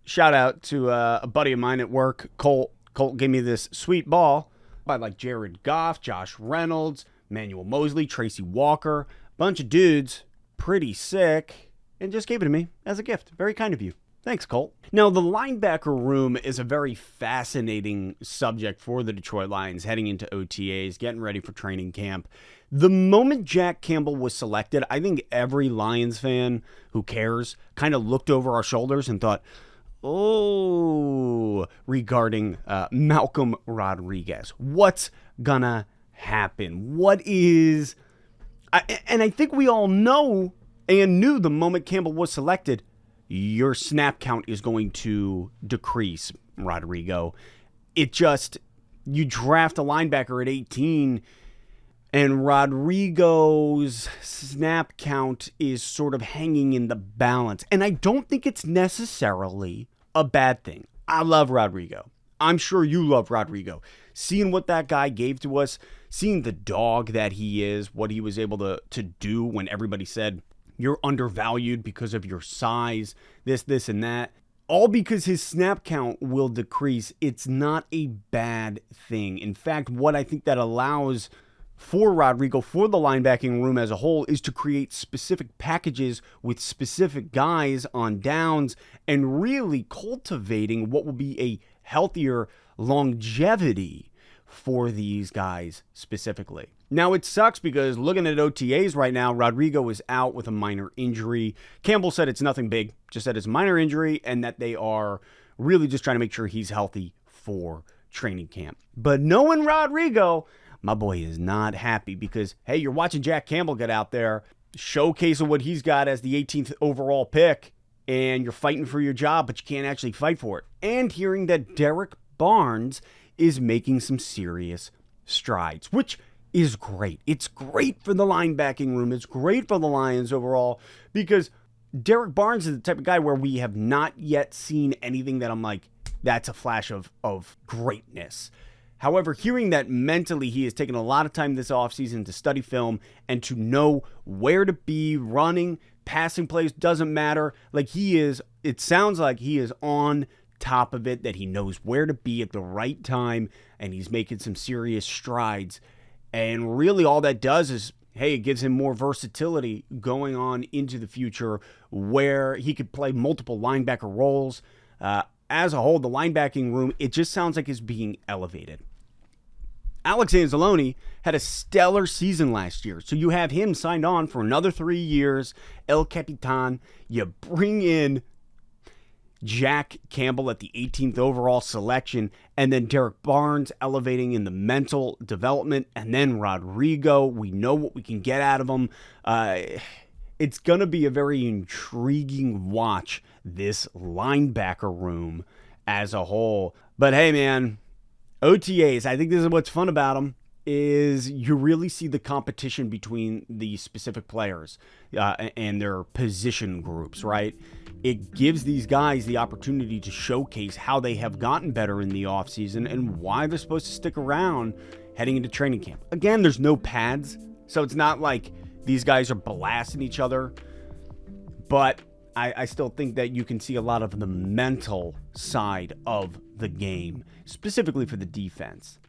shout out to a buddy of mine at work, Colt. Colt gave me this sweet ball by like Jared Goff, Josh Reynolds, Manuel Mosley, Tracy Walker, bunch of dudes, pretty sick, and just gave it to me as a gift. Very kind of you. Thanks, Colt. Now, the linebacker room is a very fascinating subject for the Detroit Lions heading into OTAs, getting ready for training camp. The moment Jack Campbell was selected, I think every Lions fan who cares kind of looked over our shoulders and thought, oh, regarding Malcolm Rodriguez. What's gonna happen? And I think we all know and knew the moment Campbell was selected, your snap count is going to decrease, Rodrigo. You draft a linebacker at 18, and Rodrigo's snap count is sort of hanging in the balance. And I don't think it's necessarily a bad thing. I love Rodrigo. I'm sure you love Rodrigo. Seeing what that guy gave to us, seeing the dog that he is, what he was able to do when everybody said, you're undervalued because of your size, this, and that. All because his snap count will decrease. It's not a bad thing. In fact, what I think that allows for Rodrigo, for the linebacking room as a whole, is to create specific packages with specific guys on downs and really cultivating what will be a healthier longevity for these guys specifically. Now, it sucks because looking at OTAs right now, Rodrigo is out with a minor injury. Campbell said it's nothing big, just said it's a minor injury and that they are really just trying to make sure he's healthy for training camp. But knowing Rodrigo, my boy is not happy because, hey, you're watching Jack Campbell get out there, showcasing what he's got as the 18th overall pick, and you're fighting for your job, but you can't actually fight for it. And hearing that Derrick Barnes is making some serious strides, which is great. It's great for the linebacking room. It's great for the Lions overall because Derrick Barnes is the type of guy where we have not yet seen anything that I'm like, that's a flash of greatness. However, hearing that mentally he has taken a lot of time this offseason to study film and to know where to be running, passing plays, doesn't matter. It sounds like he is on top of it, that he knows where to be at the right time, and he's making some serious strides. And really all that does is, hey, it gives him more versatility going on into the future where he could play multiple linebacker roles. As a whole, the linebacking room, it just sounds like it's being elevated. Alex Anzalone had a stellar season last year, so you have him signed on for another 3 years. El Capitan. You bring in Jack Campbell at the 18th overall selection, and then Derrick Barnes elevating in the mental development, and then Rodrigo. We know what we can get out of him. It's going to be a very intriguing watch, this linebacker room as a whole. But hey, man, OTAs, I think this is what's fun about them, is you really see the competition between the specific players and their position groups, right? It gives these guys the opportunity to showcase how they have gotten better in the offseason and why they're supposed to stick around heading into training camp. Again, there's no pads, so it's not like these guys are blasting each other, but I still think that you can see a lot of the mental side of the game, specifically for the defense.